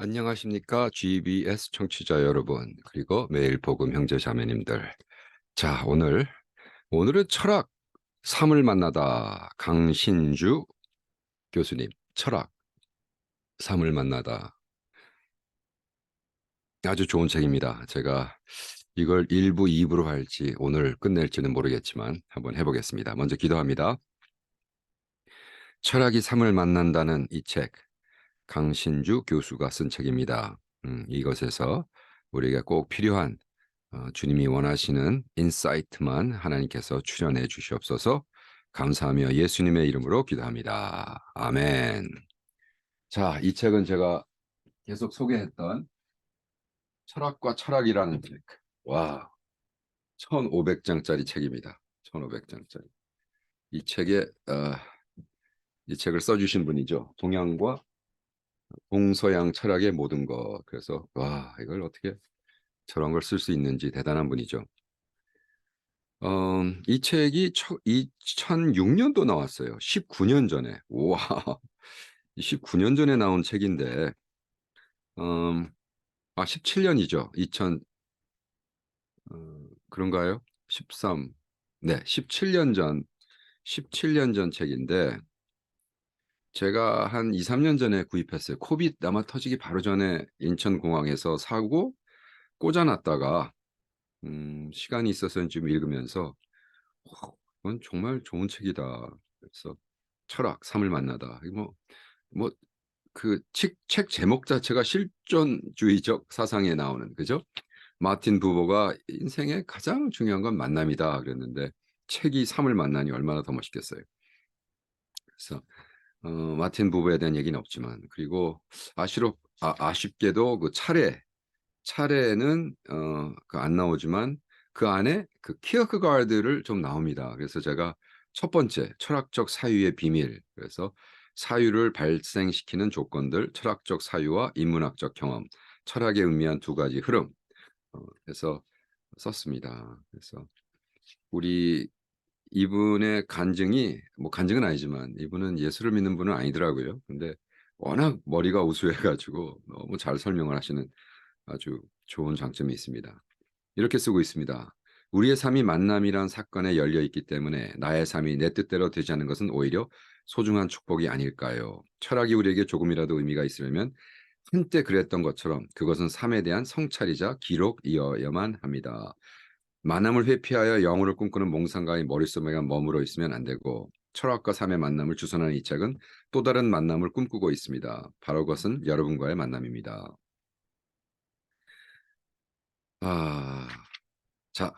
안녕하십니까? GBS 청취자 여러분, 그리고 매일 복음 형제 자매님들. 자, 오늘은 철학 3을 만나다. 강신주 교수님, 철학 3을 만나다. 아주 좋은 책입니다. 제가 이걸 1부, 2부로 할지 오늘 끝낼지는 모르겠지만 한번 해보겠습니다. 먼저 기도합니다. 철학이 3을 만난다는 이 책, 강신주 교수가 쓴 책입니다. 이것에서 우리가 꼭 필요한 주님이 원하시는 인사이트만 하나님께서 출연해 주시옵소서. 감사하며 예수님의 이름으로 기도합니다. 아멘. 자, 이 책은 제가 계속 소개했던 철학과 철학이라는 책. 와, 1500장짜리 책입니다. 1500장짜리. 이 책에 이 책을 써주신 분이죠. 동양과 동서양 철학의 모든 것. 그래서 와, 이걸 어떻게 저런 걸 쓸 수 있는지 대단한 분이죠. 이 책이 2006년도 나왔어요. 19년 전에. 와, 19년 전에 나온 책인데, 17년이죠. 그런가요? 13. 네, 17년 전 책인데, 제가 한 2, 3년 전에 구입했어요. 코비드 아마 터지기 바로 전에 인천공항에서 사고 꽂아놨다가, 시간이 있어서 좀 읽으면서, 이건 정말 좋은 책이다. 그래서 철학, 삶을 만나다. 뭐, 그 책 제목 자체가 실존주의적 사상에 나오는, 그죠? 마틴 부버가 인생의 가장 중요한 건 만남이다. 그랬는데, 책이 삶을 만나니 얼마나 더 멋있겠어요. 그래서, 마틴 부버에 대한 얘기는 없지만, 그리고 아쉽게도 그 차례는, 안 나오지만, 그 안에 그 키어크가르드를 좀 나옵니다. 그래서 제가 첫 번째 철학적 사유의 비밀, 그래서 사유를 발생시키는 조건들, 철학적 사유와 인문학적 경험, 철학의 의미한 두 가지 흐름, 해서 썼습니다. 그래서 우리 이분의 간증이 뭐 간증은 아니지만 이분은 예수를 믿는 분은 아니더라고요. 근데 워낙 머리가 우수해가지고 너무 잘 설명을 하시는 아주 좋은 장점이 있습니다. 이렇게 쓰고 있습니다. 우리의 삶이 만남이란 사건에 열려 있기 때문에 나의 삶이 내 뜻대로 되지 않는 것은 오히려 소중한 축복이 아닐까요? 철학이 우리에게 조금이라도 의미가 있으려면 한때 그랬던 것처럼 그것은 삶에 대한 성찰이자 기록이어야만 합니다. 만남을 회피하여 영혼을 꿈꾸는 몽상가의 머릿속에만 머물러 있으면 안 되고 철학과 삶의 만남을 주선하는 이 책은 또 다른 만남을 꿈꾸고 있습니다. 바로 그것은 여러분과의 만남입니다. 자,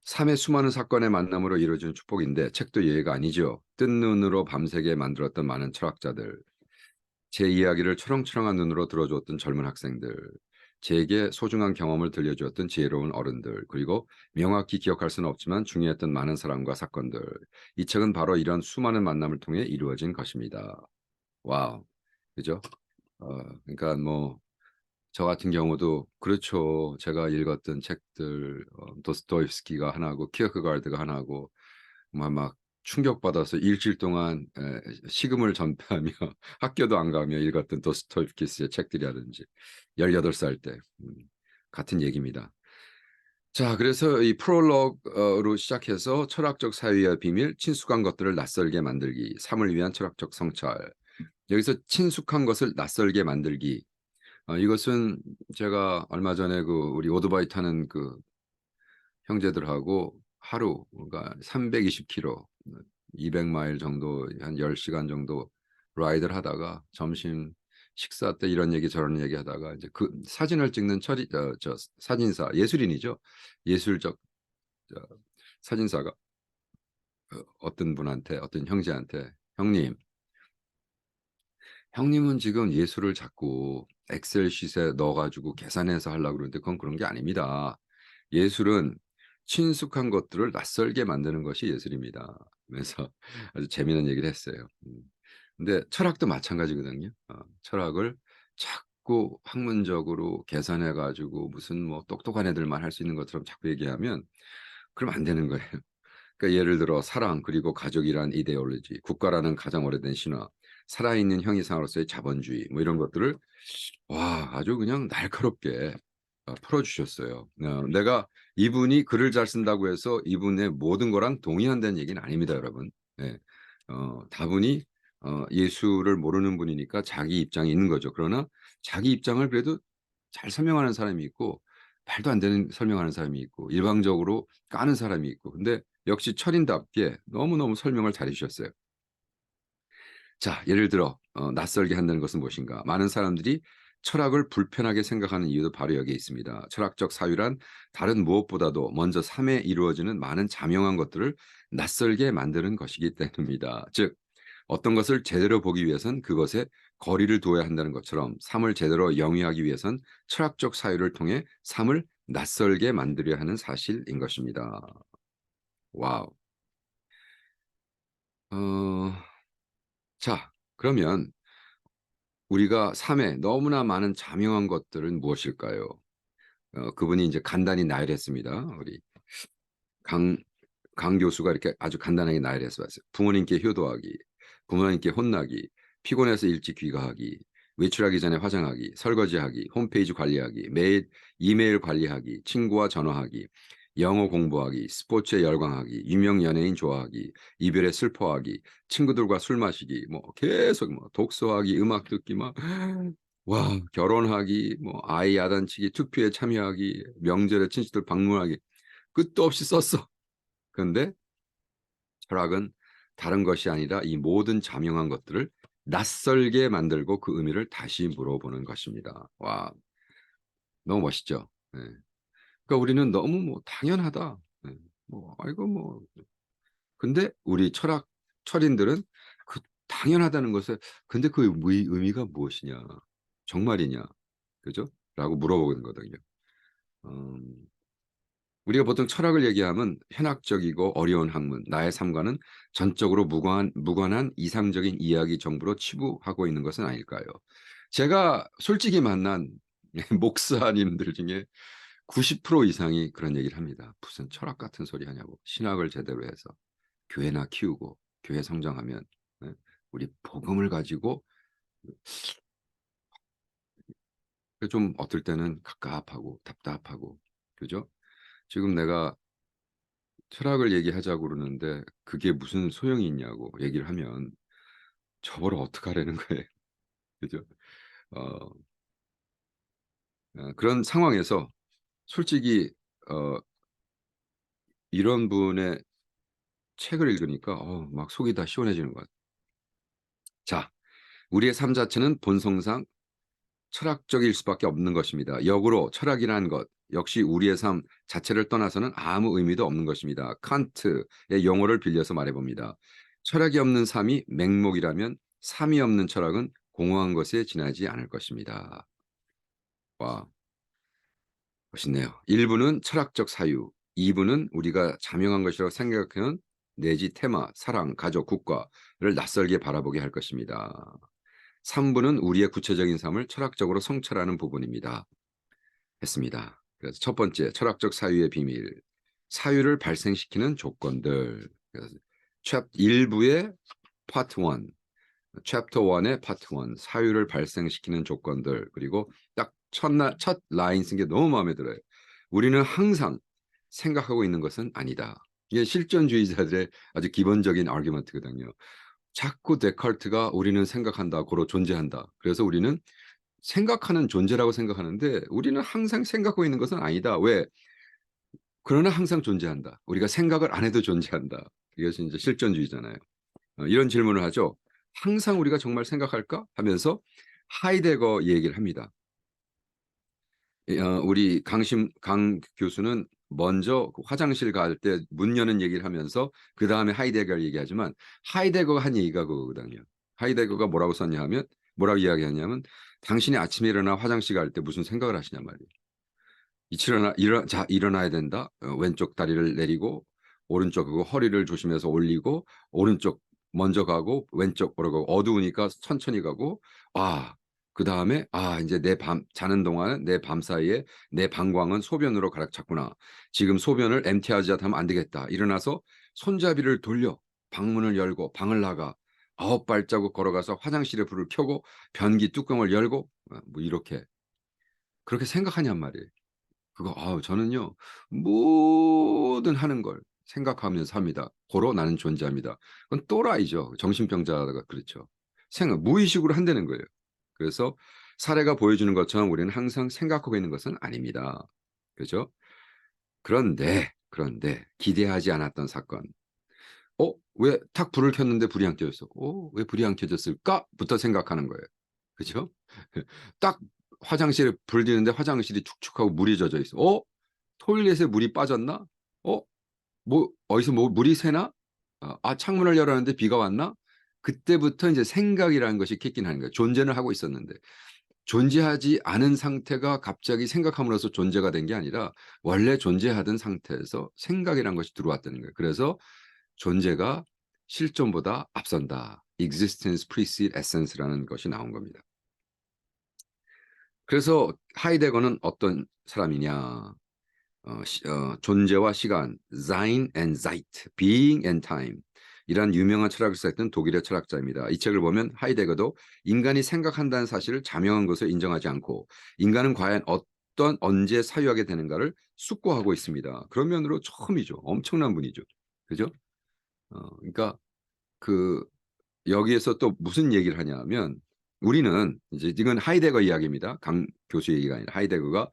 삶의 수많은 사건의 만남으로 이루어진 축복인데 책도 예외가 아니죠. 뜬 눈으로 밤새게 만들었던 많은 철학자들, 제 이야기를 초롱초롱한 눈으로 들어주었던 젊은 학생들, 제게 소중한 경험을 들려주었던 지혜로운 어른들, 그리고 명확히 기억할 수는 없지만 중요했던 많은 사람과 사건들. 이 책은 바로 이런 수많은 만남을 통해 이루어진 것입니다. 와우, 그죠? 그러니까 뭐 저 같은 경우도 그렇죠. 제가 읽었던 책들 도스토옙스키가 하나고 키어크가르드가 하나고 막 충격받아서 일주일 동안 식음을 전폐하며 학교도 안 가며 읽었던 도스토옙스키의 책들이라든지 18살 때 같은 얘기입니다. 자, 그래서 이 프롤로그로 시작해서 철학적 사유의 비밀, 친숙한 것들을 낯설게 만들기, 삶을 위한 철학적 성찰. 여기서 친숙한 것을 낯설게 만들기. 이것은 제가 얼마 전에 우리 오토바이 타는 그 형제들하고 하루, 그러니까 320km, 200마일 정도, 한 10시간 정도 라이드를 하다가 점심 식사 때 이런 얘기 저런 얘기 하다가 이제 그 사진을 찍는 저 사진사, 예술인이죠. 예술적 사진사가 어떤 분한테, 어떤 형제한테, 형님은 지금 예술을 자꾸 엑셀 시트에 넣어가지고 계산해서 하려고 그러는데 그건 그런 게 아닙니다. 예술은 친숙한 것들을 낯설게 만드는 것이 예술입니다. 그래서 아주 재미있는 얘기를 했어요. 근데 철학도 마찬가지거든요. 철학을 자꾸 학문적으로 계산해가지고 무슨 뭐 똑똑한 애들만 할 수 있는 것처럼 자꾸 얘기하면 그럼 안 되는 거예요. 그러니까 예를 들어 사랑 그리고 가족이란 이데올로지, 국가라는 가장 오래된 신화, 살아있는 형이상으로서의 자본주의 뭐 이런 것들을 아주 그냥 날카롭게 풀어주셨어요. 내가 이분이 글을 잘 쓴다고 해서 이분의 모든 거랑 동의한다는 얘기는 아닙니다, 여러분. 네. 다분히 예수를 모르는 분이니까 자기 입장이 있는 거죠. 그러나 자기 입장을 그래도 잘 설명하는 사람이 있고 말도 안 되는 설명하는 사람이 있고 일방적으로 까는 사람이 있고 근데 역시 철인답게 너무너무 설명을 잘해 주셨어요. 자, 예를 들어 낯설게 한다는 것은 무엇인가? 많은 사람들이 철학을 불편하게 생각하는 이유도 바로 여기에 있습니다. 철학적 사유란 다른 무엇보다도 먼저 삶에 이루어지는 많은 자명한 것들을 낯설게 만드는 것이기 때문입니다. 즉 어떤 것을 제대로 보기 위해선 그것에 거리를 두어야 한다는 것처럼 삶을 제대로 영위하기 위해선 철학적 사유를 통해 삶을 낯설게 만들어야 하는 사실인 것입니다. 와우. 어, 자, 그러면 우리가 삶에 너무나 많은 자명한 것들은 무엇일까요? 그분이 이제 간단히 나열했습니다. 우리 강, 강 교수가 이렇게 아주 간단하게 나열해서 봤어요. 부모님께 효도하기, 부모님께 혼나기, 피곤해서 일찍 귀가하기, 외출하기 전에 화장하기, 설거지하기, 홈페이지 관리하기, 매일 이메일 관리하기, 친구와 전화하기, 영어 공부하기, 스포츠에 열광하기, 유명 연예인 좋아하기, 이별에 슬퍼하기, 친구들과 술 마시기, 뭐 계속 뭐 독서하기, 음악 듣기 막 결혼하기, 뭐 아이 야단치기, 투표에 참여하기, 명절에 친척들 방문하기 끝도 없이 썼어. 그런데 철학은 다른 것이 아니라 이 모든 자명한 것들을 낯설게 만들고 그 의미를 다시 물어보는 것입니다. 와, 너무 멋있죠. 네. 그러니까 우리는 너무 뭐 당연하다. 네. 뭐 아이고 뭐 근데 우리 철인들은 그 당연하다는 것을 근데 그 의미가 무엇이냐? 정말이냐? 그죠? 라고 물어보는 거거든요. 음, 우리가 보통 철학을 얘기하면 현학적이고 어려운 학문, 나의 삶과는 전적으로 무관한 이상적인 이야기 정도로 치부하고 있는 것은 아닐까요? 제가 솔직히 만난 목사님들 중에 90% 이상이 그런 얘기를 합니다. 무슨 철학 같은 소리 하냐고. 신학을 제대로 해서 교회나 키우고 교회 성장하면 예, 우리 복음을 가지고 좀 어떨 때는 갑갑하고 답답하고 그죠? 지금 내가 철학을 얘기하자고 그러는데 그게 무슨 소용이 있냐고 얘기를 하면 저보러 어떡하라는 거예요. 그죠? 어, 그런 상황에서 솔직히 어, 이런 분의 책을 읽으니까 막 속이 다 시원해지는 것 같아요. 자, 우리의 삶 자체는 본성상 철학적일 수밖에 없는 것입니다. 역으로 철학이라는 것 역시 우리의 삶 자체를 떠나서는 아무 의미도 없는 것입니다. 칸트의 용어를 빌려서 말해봅니다. 철학이 없는 삶이 맹목이라면 삶이 없는 철학은 공허한 것에 지나지 않을 것입니다. 와, 멋있네요. 1부는 철학적 사유, 2부는 우리가 자명한 것이라고 생각하는 내지 테마, 사랑, 가족, 국가를 낯설게 바라보게 할 것입니다. 3부는 우리의 구체적인 삶을 철학적으로 성찰하는 부분입니다. 했습니다. 그래서 첫 번째, 철학적 사유의 비밀. 사유를 발생시키는 조건들. 그래서 1부의 파트 1, 챕터 1의 파트 1, 사유를 발생시키는 조건들. 그리고 딱 첫 라인 쓴 게 너무 마음에 들어요. 우리는 항상 생각하고 있는 것은 아니다. 이게 실존주의자들의 아주 기본적인 아규먼트거든요. 자꾸 데카르트가 우리는 생각한다, 고로 존재한다. 그래서 우리는 생각하는 존재라고 생각하는데 우리는 항상 생각하고 있는 것은 아니다. 왜? 그러나 항상 존재한다. 우리가 생각을 안 해도 존재한다. 이것이 이제 실존주의잖아요. 이런 질문을 하죠. 항상 우리가 정말 생각할까? 하면서 하이데거 얘기를 합니다. 우리 강 교수는 먼저 화장실 갈 때 문 여는 얘기를 하면서 그 다음에 하이데거를 얘기하지만 하이데거가 한 얘기가 그거거든요. 하이데거가 뭐라고 썼냐 하면 뭐라고 이야기하냐면 당신이 아침에 일어나 화장실 갈 때 무슨 생각을 하시냐 말이에요. 일어나야 된다. 왼쪽 다리를 내리고 오른쪽 그거 허리를 조심해서 올리고 오른쪽 먼저 가고 왼쪽 보고 어두우니까 천천히 가고 그 다음에 이제 자는 동안은 내 밤 사이에 내 방광은 소변으로 가득 찼구나. 지금 소변을 엠티하지 하면 안 되겠다. 일어나서 손잡이를 돌려 방문을 열고 방을 나가. 9발자국 걸어가서 화장실에 불을 켜고 변기 뚜껑을 열고 뭐 이렇게 그렇게 생각하냔 말이에요. 그거 저는요 뭐든 하는 걸 생각하면서 합니다. 고로 나는 존재합니다. 그건 또라이죠. 정신병자가 그렇죠. 생각 무의식으로 한다는 거예요. 그래서 사례가 보여주는 것처럼 우리는 항상 생각하고 있는 것은 아닙니다. 그죠? 그런데 기대하지 않았던 사건. 왜 탁 불을 켰는데 불이 안 켜졌어? 왜 불이 안 켜졌을까?부터 생각하는 거예요. 그죠? 딱 화장실에 불 지는데 화장실이 축축하고 물이 젖어 있어. 토일렛에 물이 빠졌나? 어? 어디서 물이 새나? 창문을 열었는데 비가 왔나? 그때부터 이제 생각이라는 것이 킥인하는 거예요. 존재는 하고 있었는데. 존재하지 않은 상태가 갑자기 생각함으로써 존재가 된 게 아니라 원래 존재하던 상태에서 생각이라는 것이 들어왔다는 거예요. 그래서 존재가 실존보다 앞선다. existence precedes essence라는 것이 나온 겁니다. 그래서 하이데거는 어떤 사람이냐? 존재와 시간, Sein and Zeit, Being and Time 이란 유명한 철학을 썼던 독일의 철학자입니다. 이 책을 보면 하이데거도 인간이 생각한다는 사실을 자명한 것을 인정하지 않고 인간은 과연 어떤 언제 사유하게 되는가를 숙고하고 있습니다. 그런 면으로 처음이죠. 엄청난 분이죠. 그죠? 그러니까 여기에서 또 무슨 얘기를 하냐면 우리는 이제 이건 하이데거 이야기입니다. 강 교수 얘기가 아니라 하이데거가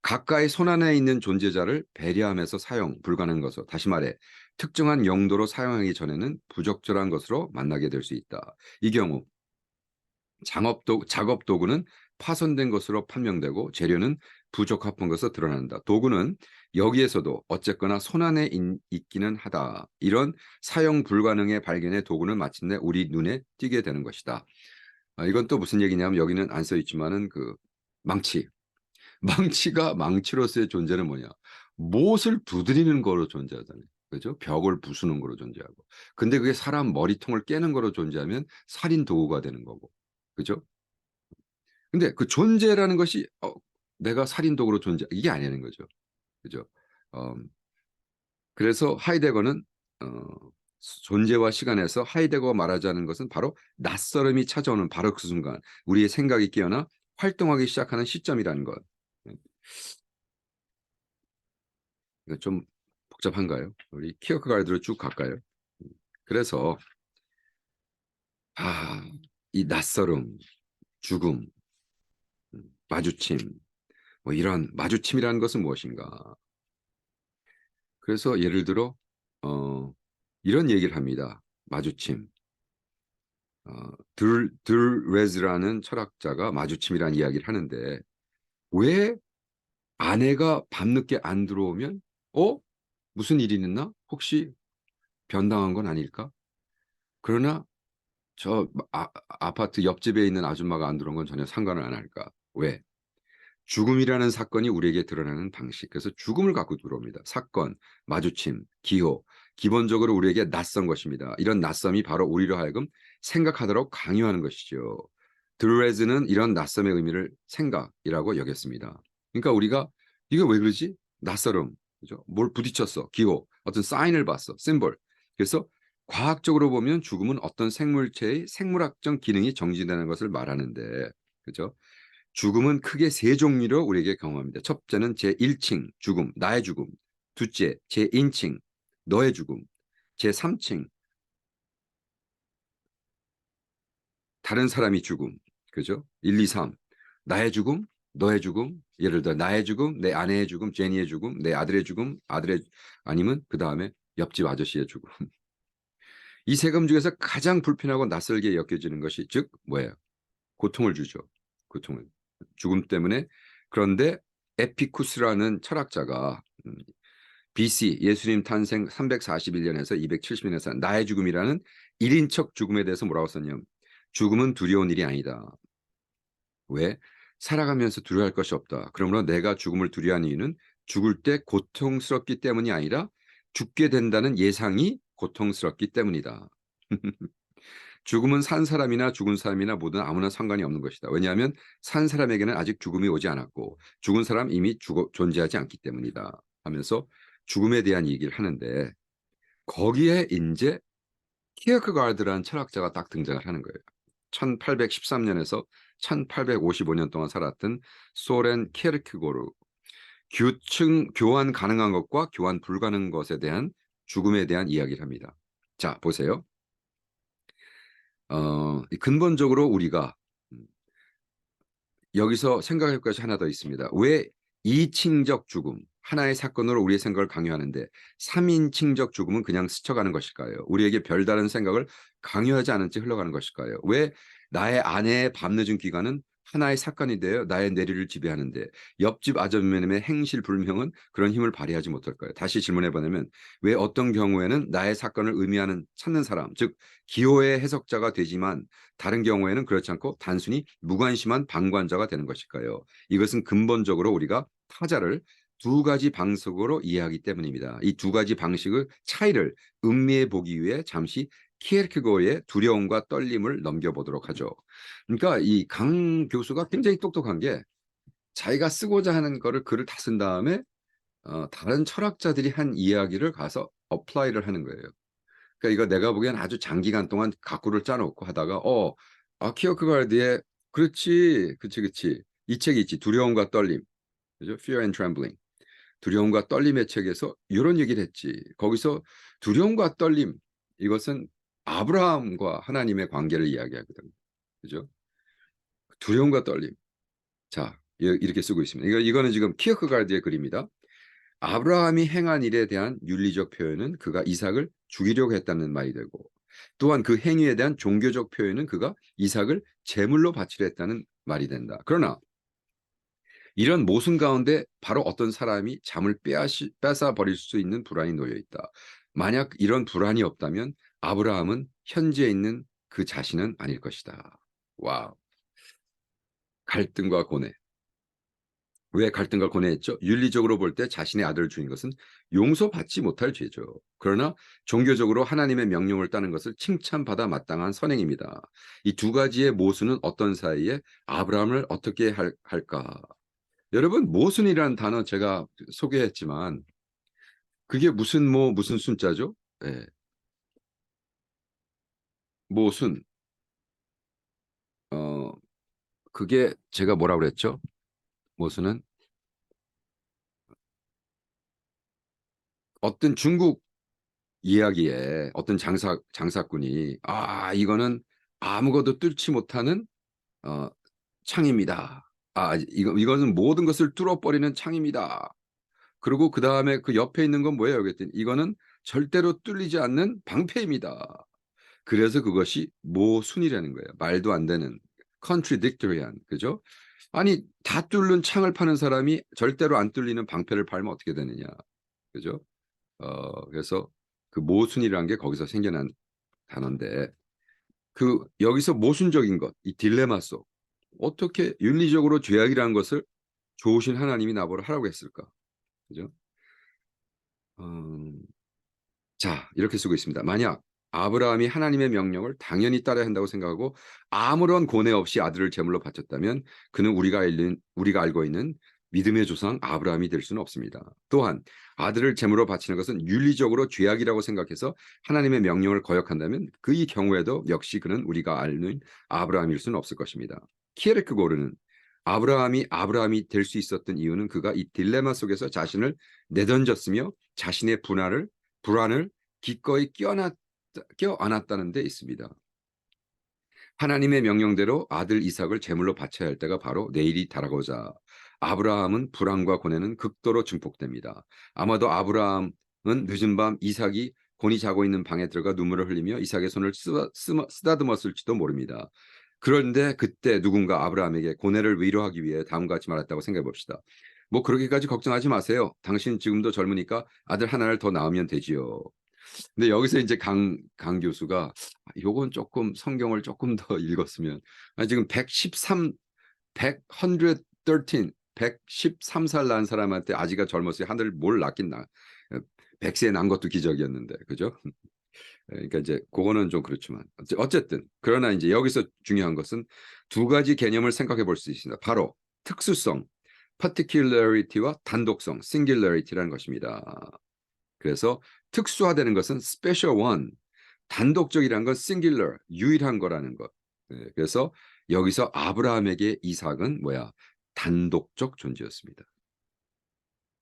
가까이 손안에 있는 존재자를 배려하면서 사용 불가능한 것으로 다시 말해 특정한 용도로 사용하기 전에는 부적절한 것으로 만나게 될 수 있다. 이 경우 작업 도구는 파손된 것으로 판명되고 재료는 부적합한 것으로 드러난다. 도구는 여기에서도 어쨌거나 손안에 있기는 하다. 이런 사용 불가능의 발견의 도구는 마침내 우리 눈에 띄게 되는 것이다. 이건 또 무슨 얘기냐면 여기는 안 써 있지만은 망치. 망치가 망치로서의 존재는 뭐냐? 못을 두드리는 거로 존재하잖아요. 그죠? 벽을 부수는 거로 존재하고. 근데 그게 사람 머리통을 깨는 거로 존재하면 살인 도구가 되는 거고. 그죠? 근데 그 존재라는 것이 내가 살인 도구로 이게 아니라는 거죠. 그죠? 그래서 하이데거는 존재와 시간에서 하이데거가 말하자는 것은 바로 낯설음이 찾아오는 바로 그 순간 우리의 생각이 깨어나 활동하기 시작하는 시점이라는 것. 이거 좀 복잡한가요? 우리 키어크가르드로 쭉 갈까요? 그래서 이 낯설음, 죽음, 마주침, 뭐 이런 마주침이라는 것은 무엇인가? 그래서 예를 들어 이런 얘기를 합니다. 마주침. 들레즈라는 철학자가 마주침이라는 이야기를 하는데 왜 아내가 밤늦게 안 들어오면 무슨 일이 있나? 혹시 변당한 건 아닐까? 그러나 저 아파트 옆집에 있는 아줌마가 안 들어온 건 전혀 상관을 안 할까? 왜? 죽음이라는 사건이 우리에게 드러나는 방식. 그래서 죽음을 갖고 들어옵니다. 사건, 마주침, 기호. 기본적으로 우리에게 낯선 것입니다. 이런 낯섦이 바로 우리로 하여금 생각하도록 강요하는 것이죠. 드루레즈는 이런 낯섦의 의미를 생각이라고 여겼습니다. 그러니까 우리가 이게 왜 그러지? 낯설음. 그죠? 뭘 부딪혔어. 기호. 어떤 사인을 봤어. 심볼. 그래서 과학적으로 보면 죽음은 어떤 생물체의 생물학적 기능이 정지되는 것을 말하는데, 그죠? 죽음은 크게 세 종류로 우리에게 경험합니다. 첫째는 제1층 죽음, 나의 죽음. 둘째, 제2층 너의 죽음. 제3층 다른 사람이 죽음. 그죠? 1, 2, 3. 나의 죽음, 너의 죽음. 예를 들어 나의 죽음, 내 아내의 죽음, 제니의 죽음, 내 아들의 죽음, 아니면 그 다음에 옆집 아저씨의 죽음. 이 세금 중에서 가장 불편하고 낯설게 여겨지는 것이 즉 뭐예요? 고통을 주죠. 고통을. 죽음 때문에. 그런데 에피쿠스라는 철학자가 BC 예수님 탄생 341년에서 270년에서 나의 죽음이라는 1인척 죽음에 대해서 뭐라고 썼냐면 죽음은 두려운 일이 아니다. 왜? 살아가면서 두려워할 것이 없다. 그러므로 내가 죽음을 두려워하는 이유는 죽을 때 고통스럽기 때문이 아니라 죽게 된다는 예상이 고통스럽기 때문이다. 죽음은 산 사람이나 죽은 사람이나 모든 아무나 상관이 없는 것이다. 왜냐하면 산 사람에게는 아직 죽음이 오지 않았고 죽은 사람 이미 존재하지 않기 때문이다. 하면서 죽음에 대한 얘기를 하는데 거기에 이제 키어크가르드라는 철학자가 딱 등장을 하는 거예요. 1813년에서 1855년 동안 살았던 소렌 키르케고르. 교환 가능한 것과 교환 불가능한 것에 대한 죽음에 대한 이야기를 합니다. 자, 보세요. 근본적으로 우리가 여기서 생각할 것이 하나 더 있습니다. 왜 이칭적 죽음, 하나의 사건으로 우리의 생각을 강요하는데 3인칭적 죽음은 그냥 스쳐가는 것일까요? 우리에게 별다른 생각을 강요하지 않은 채 흘러가는 것일까요? 왜 나의 아내의 밤늦은 귀가는 하나의 사건이 되어 나의 내리를 지배하는데 옆집 아줌마님의 행실불명은 그런 힘을 발휘하지 못할까요? 다시 질문해보면 왜 어떤 경우에는 나의 사건을 의미하는 찾는 사람, 즉 기호의 해석자가 되지만 다른 경우에는 그렇지 않고 단순히 무관심한 방관자가 되는 것일까요? 이것은 근본적으로 우리가 타자를 두 가지 방식으로 이해하기 때문입니다. 이 두 가지 방식의 차이를 음미해 보기 위해 잠시 키에르케고르의 두려움과 떨림을 넘겨보도록 하죠. 그러니까 이 강 교수가 굉장히 똑똑한 게 자기가 쓰고자 하는 거를 글을 다 쓴 다음에 다른 철학자들이 한 이야기를 가서 어플라이를 하는 거예요. 그러니까 이거 내가 보기엔 아주 장기간 동안 가꾸를 짜놓고 하다가 키어크가르드의 그렇지. 이 책이 있지. 두려움과 떨림. 그죠? Fear and Trembling. 두려움과 떨림의 책에서 이런 얘기를 했지. 거기서 두려움과 떨림 이것은 아브라함과 하나님의 관계를 이야기하거든요. 그죠? 두려움과 떨림. 자, 이렇게 쓰고 있습니다. 이거는 지금 키어크가르드의 글입니다. 아브라함이 행한 일에 대한 윤리적 표현은 그가 이삭을 죽이려고 했다는 말이 되고 또한 그 행위에 대한 종교적 표현은 그가 이삭을 제물로 바치려 했다는 말이 된다. 그러나 이런 모순 가운데 바로 어떤 사람이 잠을 뺏어 버릴 수 있는 불안이 놓여 있다. 만약 이런 불안이 없다면 아브라함은 현지에 있는 그 자신은 아닐 것이다. 와, 갈등과 고뇌. 왜 갈등과 고뇌했죠? 윤리적으로 볼 때 자신의 아들을 죽인 것은 용서받지 못할 죄죠. 그러나 종교적으로 하나님의 명령을 따는 것을 칭찬받아 마땅한 선행입니다. 이 두 가지의 모순은 어떤 사이에 아브라함을 어떻게 할까? 여러분, 모순이라는 단어 제가 소개했지만 그게 무슨 순자죠? 네. 모순. 그게 제가 뭐라고 그랬죠? 모순은 어떤 중국 이야기에 어떤 장사꾼이 이거는 아무것도 뚫지 못하는 어, 창입니다. 이거는 모든 것을 뚫어버리는 창입니다. 그리고 그 다음에 그 옆에 있는 건 뭐예요? 그랬더니 이거는 절대로 뚫리지 않는 방패입니다. 그래서 그것이 모순이라는 거예요. 말도 안 되는 contradictory한, 그죠? 아니 다 뚫는 창을 파는 사람이 절대로 안 뚫리는 방패를 팔면 어떻게 되느냐, 그죠? 그래서 그 모순이라는 게 거기서 생겨난 단어인데 여기서 모순적인 것, 이 딜레마 속 어떻게 윤리적으로 죄악이라는 것을 좋으신 하나님이 나보러 하라고 했을까, 그죠? 자, 이렇게 쓰고 있습니다. 만약 아브라함이 하나님의 명령을 당연히 따라야 한다고 생각하고 아무런 고뇌 없이 아들을 제물로 바쳤다면 그는 우리가 알고 있는 믿음의 조상 아브라함이 될 수는 없습니다. 또한 아들을 제물로 바치는 것은 윤리적으로 죄악이라고 생각해서 하나님의 명령을 거역한다면 이 경우에도 역시 그는 우리가 아는 아브라함일 수는 없을 것입니다. 키에르크고르는 아브라함이 될 수 있었던 이유는 그가 이 딜레마 속에서 자신을 내던졌으며 자신의 불안을 기꺼이 껴안았다는 데 있습니다. 하나님의 명령대로 아들 이삭을 제물로 바쳐야 할 때가 바로 내일이 다가오자 아브라함은 불안과 고뇌는 극도로 증폭됩니다. 아마도 아브라함은 늦은 밤 이삭이 곤히 자고 있는 방에 들어가 눈물을 흘리며 이삭의 손을 쓰다듬었을지도 모릅니다. 그런데 그때 누군가 아브라함에게 고뇌를 위로하기 위해 다음과 같이 말했다고 생각해 봅시다. 뭐 그렇게까지 걱정하지 마세요. 당신 지금도 젊으니까 아들 하나를 더 낳으면 되지요. 근데 여기서 이제 강 교수가 요건 조금 성경을 조금 더 읽었으면 지금 113살 난 사람한테 아지가 젊었어요. 하늘 뭘 낳긴 100세 난 것도 기적이었는데, 그죠? 그러니까 이제 그거는 좀 그렇지만 어쨌든 그러나 이제 여기서 중요한 것은 두 가지 개념을 생각해 볼 수 있습니다. 바로 특수성, particularity와 단독성, singularity라는 것입니다. 그래서 특수화되는 것은 special one, 단독적이라는 건 singular, 유일한 거라는 것. 네, 그래서 여기서 아브라함에게 이삭은 뭐야? 단독적 존재였습니다.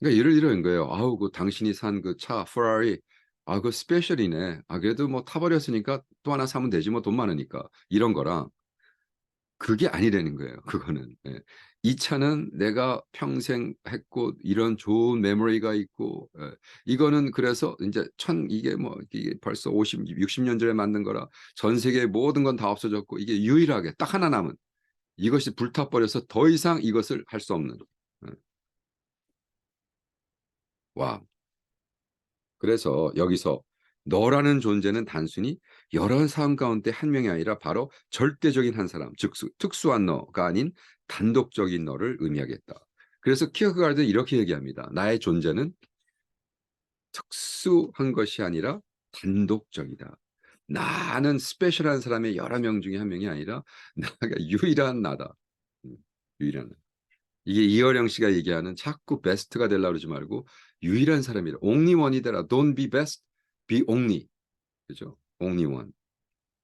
그러니까 예를 들어 거예요. 아우, 그 당신이 산 그 차, 페라리, 아, 그 스페셜이네. 아, 그래도 뭐 타버렸으니까 또 하나 사면 되지, 뭐 돈 많으니까. 이런 거랑 그게 아니라는 거예요. 그거는. 예. 이 차는 내가 평생 했고 이런 좋은 메모리가 있고, 예. 이거는 그래서 이제 이게 뭐 이게 벌써 50, 60년 전에 만든 거라 전 세계 모든 건 다 없어졌고 이게 유일하게 딱 하나 남은 이것이 불타버려서 더 이상 이것을 할 수 없는. 예. 와. 그래서 여기서 너라는 존재는 단순히 여러 사람 가운데 한 명이 아니라 바로 절대적인 한 사람, 즉 특수한 너가 아닌 단독적인 너를 의미하겠다. 그래서 키어크가르드는 이렇게 얘기합니다. 나의 존재는 특수한 것이 아니라 단독적이다. 나는 스페셜한 사람의 여러 명 중에 한 명이 아니라 나가 유일한 나다. 유일한 나. 이게 이어령 씨가 얘기하는 자꾸 베스트가 되려고 그러지 말고 유일한 사람이라. only one이 되라. Don't be best, be only. 그죠? only one.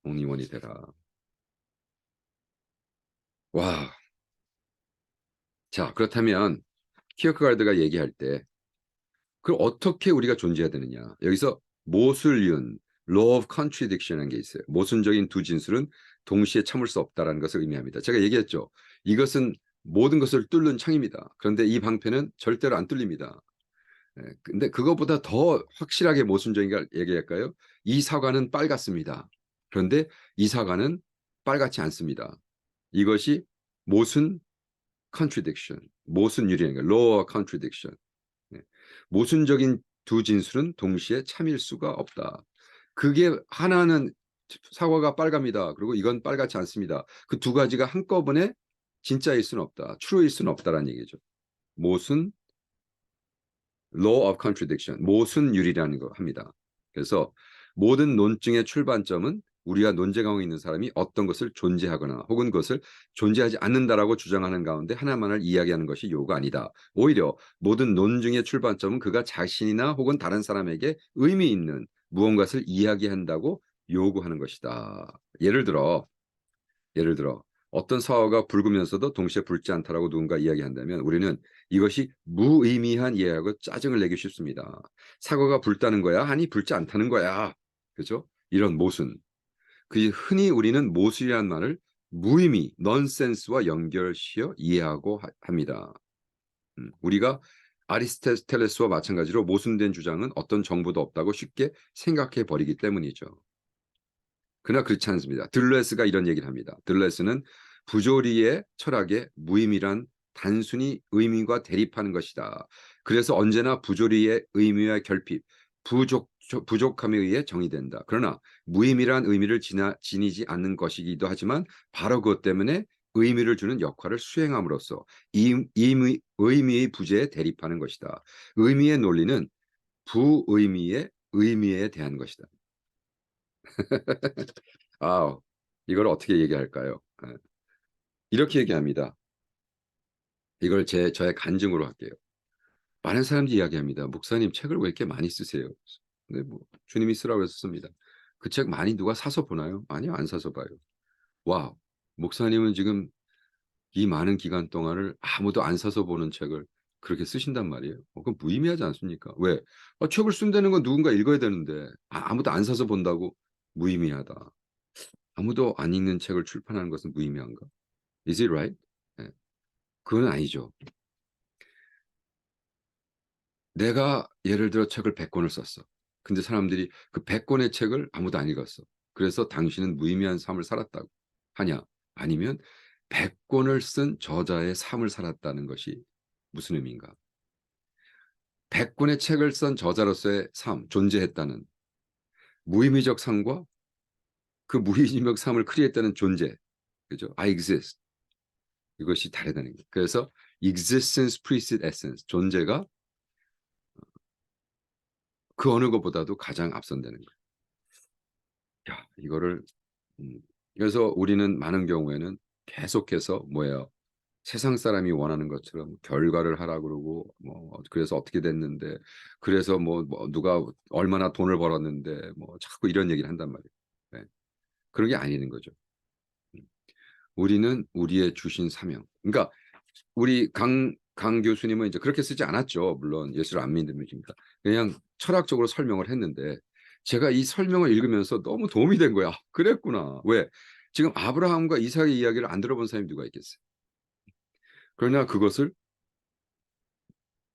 only one이 되라. 와. 자, 그렇다면 키어크가르드가 얘기할 때 그럼 어떻게 우리가 존재해야 되느냐? 여기서 모술륜, law of contradiction이라는 게 있어요. 모순적인 두 진술은 동시에 참을 수 없다라는 것을 의미합니다. 제가 얘기했죠. 이것은 모든 것을 뚫는 창입니다. 그런데 이 방패는 절대로 안 뚫립니다. 근데 그것보다 더 확실하게 모순적인 걸 얘기할까요? 이 사과는 빨갛습니다. 그런데 이 사과는 빨갛지 않습니다. 이것이 모순 contradiction, 모순율이라는 거예요. law of contradiction. 네. 모순적인 두 진술은 동시에 참일 수가 없다. 그게 하나는 사과가 빨갑니다. 그리고 이건 빨갛지 않습니다. 그 두 가지가 한꺼번에 진짜일 수는 없다. true일 수는 없다라는 얘기죠. 모순 law of contradiction, 모순율이라는 거 합니다. 그래서 모든 논증의 출발점은 우리가 논쟁하고 있는 사람이 어떤 것을 존재하거나 혹은 그것을 존재하지 않는다라고 주장하는 가운데 하나만을 이야기하는 것이 요구가 아니다. 오히려 모든 논증의 출발점은 그가 자신이나 혹은 다른 사람에게 의미 있는 무언가를 이야기한다고 요구하는 것이다. 예를 들어 어떤 사화가 붉으면서도 동시에 붉지 않다라고 누군가 이야기한다면 우리는 이것이 무의미한 이해하고 짜증을 내기 쉽습니다. 사과가 붉다는 거야? 아니 붉지 않다는 거야. 그죠? 이런 모순. 그 흔히 우리는 모순이라는 말을 무의미, 넌센스와 연결시어 이해하고 합니다. 우리가 아리스토텔레스와 마찬가지로 모순된 주장은 어떤 정보도 없다고 쉽게 생각해 버리기 때문이죠. 그러나 그렇지 않습니다. 들레스가 이런 얘기를 합니다. 들레스는 부조리의 철학의 무의미란 단순히 의미와 대립하는 것이다. 그래서 언제나 부조리의 의미와 결핍, 부족함에 의해 정의된다. 그러나 무의미란 의미를 지니지 않는 것이기도 하지만 바로 그것 때문에 의미를 주는 역할을 수행함으로써 의미의 부재에 대립하는 것이다. 의미의 논리는 부의미의 의미에 대한 것이다. 아, 이걸 어떻게 얘기할까요? 이렇게 얘기합니다. 이걸 저의 간증으로 할게요. 많은 사람들이 이야기합니다. 목사님 책을 왜 이렇게 많이 쓰세요? 근데 뭐 주님이 쓰라고 해서 씁니다. 그 책 많이 누가 사서 보나요? 아니요, 안 사서 봐요. 와, 목사님은 지금 이 많은 기간 동안을 아무도 안 사서 보는 책을 그렇게 쓰신단 말이에요. 그건 무의미하지 않습니까? 왜? 책을 쓴다는 건 누군가 읽어야 되는데 아무도 안 사서 본다고 무의미하다. 아무도 안 읽는 책을 출판하는 것은 무의미한가? Is it right? 네. 그건 아니죠. 내가 예를 들어 책을 100권을 썼어. 근데 사람들이 그 100권의 책을 아무도 안 읽었어. 그래서 당신은 무의미한 삶을 살았다고 하냐? 아니면 100권을 쓴 저자의 삶을 살았다는 것이 무슨 의미인가? 100권의 책을 쓴 저자로서의 삶, 존재했다는 무의미적 삶과 그 무의미적 삶을 크리했다는 존재, 그죠? I exist. 이것이 다르다는 거예요. 그래서 existence precedes essence. 존재가 그 어느 것보다도 가장 앞선다는 거예요. 야, 이거를 그래서 우리는 많은 경우에는 계속해서 뭐예요? 세상 사람이 원하는 것처럼 결과를 하라 그러고 뭐 그래서 어떻게 됐는데 그래서 뭐 누가 얼마나 돈을 벌었는데 뭐 자꾸 이런 얘기를 한단 말이에요. 네. 그런 게 아니는 거죠. 우리는 우리의 주신 사명. 그러니까 우리 강 교수님은 이제 그렇게 쓰지 않았죠. 물론 예수를 안 믿는 분이니까. 그냥 철학적으로 설명을 했는데 제가 이 설명을 읽으면서 너무 도움이 된 거야. 그랬구나. 왜? 지금 아브라함과 이삭의 이야기를 안 들어본 사람이 누가 있겠어요. 그러나 그것을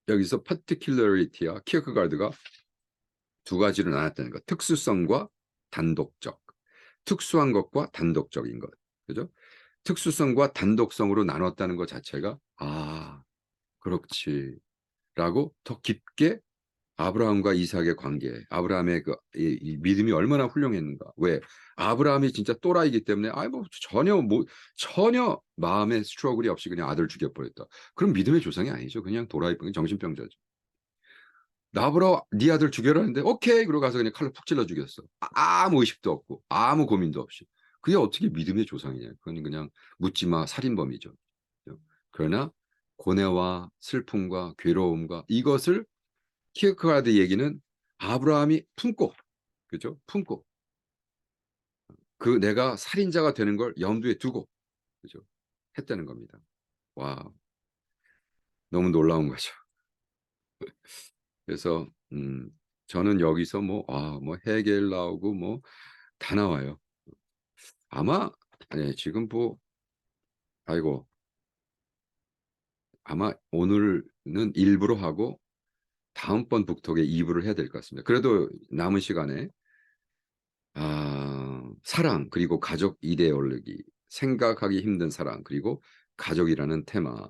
여기서 particularity와 키어크가르드가 두 가지로 나눴다는 것. 특수성과 단독적. 특수한 것과 단독적인 것. 그죠? 특수성과 단독성으로 나눴다는 것 자체가 그렇지. 라고 더 깊게 아브라함과 이삭의 관계, 아브라함의 이 믿음이 얼마나 훌륭했는가. 왜? 아브라함이 진짜 또라이기 때문에 전혀 마음의 스트러글이 없이 그냥 아들 죽여버렸다. 그럼 믿음의 조상이 아니죠. 그냥 도라이병, 정신병자죠. 나보러 네 아들 죽여라는데 오케이 그러고 가서 그냥 칼로 푹 찔러 죽였어. 아무 의식도 없고 아무 고민도 없이. 그게 어떻게 믿음의 조상이냐. 그건 그냥 묻지마 살인범이죠. 그러나 고뇌와 슬픔과 괴로움과 이것을 키르케가드 얘기는 아브라함이 품고, 그죠? 품고 그 내가 살인자가 되는 걸 염두에 두고, 그죠? 했다는 겁니다. 와, 너무 놀라운 거죠. 그래서 저는 여기서 뭐 헤겔 나오고 뭐 다 나와요. 아마 지금 뭐 아이고 아마 오늘은 1부로 하고 다음번 북톡에 2부를 해야 될 것 같습니다. 그래도 남은 시간에 사랑 그리고 가족 이데올로기, 생각하기 힘든 사랑 그리고 가족이라는 테마,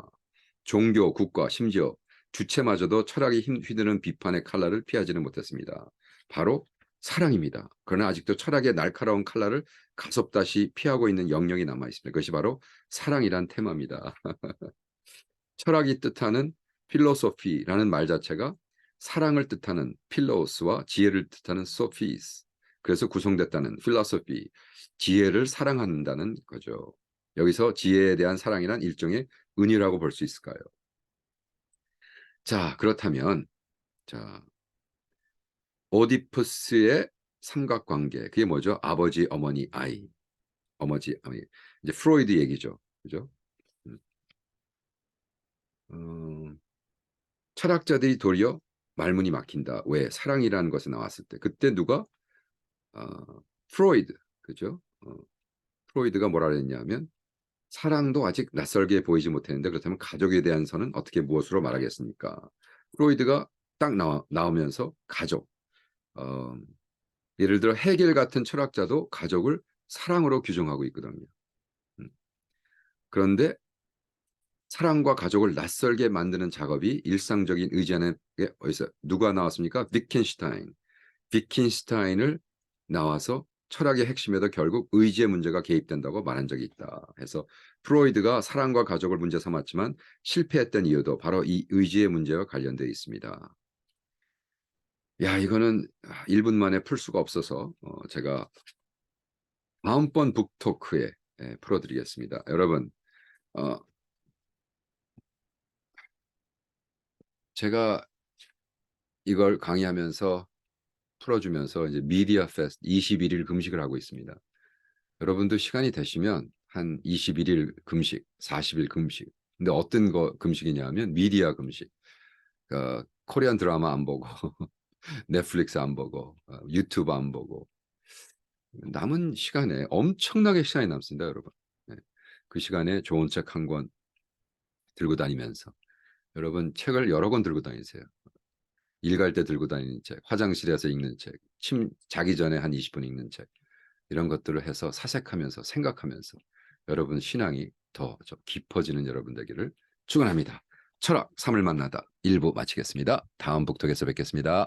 종교, 국가, 심지어 주체마저도 철학이 휘두르는 비판의 칼날을 피하지는 못했습니다. 바로 사랑입니다. 그러나 아직도 철학의 날카로운 칼날을 가섭다시 피하고 있는 영역이 남아있습니다. 그것이 바로 사랑이란 테마입니다. 철학이 뜻하는 필로소피라는 말 자체가 사랑을 뜻하는 필로스와 지혜를 뜻하는 소피스. 그래서 구성됐다는 필로소피, 지혜를 사랑한다는 거죠. 여기서 지혜에 대한 사랑이란 일종의 은유라고 볼 수 있을까요? 자, 그렇다면 오디푸스의 삼각관계, 그게 뭐죠? 아버지, 어머니, 아이. 어머니, 아이. 이제 프로이드 얘기죠. 그죠? 철학자들이 도리어 말문이 막힌다. 왜? 사랑이라는 것이 나왔을 때. 그때 누가? 프로이드. 그죠? 프로이드가 뭐라 그랬냐면 사랑도 아직 낯설게 보이지 못했는데 그렇다면 가족에 대한 선은 어떻게 무엇으로 말하겠습니까? 프로이드가 딱 나오면서 가족. 예를 들어 헤겔 같은 철학자도 가족을 사랑으로 규정하고 있거든요. 그런데 사랑과 가족을 낯설게 만드는 작업이 일상적인 의지하는 게 어디서 누가 나왔습니까? 비킨슈타인을 나와서 철학의 핵심에도 결국 의지의 문제가 개입된다고 말한 적이 있다. 해서 프로이드가 사랑과 가족을 문제 삼았지만 실패했던 이유도 바로 이 의지의 문제와 관련되어 있습니다. 야, 이거는 1분 만에 풀 수가 없어서 제가 다음번 북토크에 풀어드리겠습니다. 여러분, 제가 이걸 강의하면서 풀어주면서 이제 미디어 페스트 21일 금식을 하고 있습니다. 여러분도 시간이 되시면 한 21일 금식, 40일 금식. 근데 어떤 거 금식이냐 면 미디어 금식. 코리안 드라마 안 보고 넷플릭스 안 보고 유튜브 안 보고 남은 시간에 엄청나게 시간이 남습니다, 여러분. 네. 그 시간에 좋은 책 한 권 들고 다니면서 여러분 책을 여러 권 들고 다니세요. 일 갈 때 들고 다니는 책, 화장실에서 읽는 책, 자기 전에 한 20분 읽는 책 이런 것들을 해서 사색하면서 생각하면서 여러분 신앙이 더 깊어지는 여러분 되기를 축원합니다. 철학 3을 만나다 1부 마치겠습니다. 다음 북톡에서 뵙겠습니다.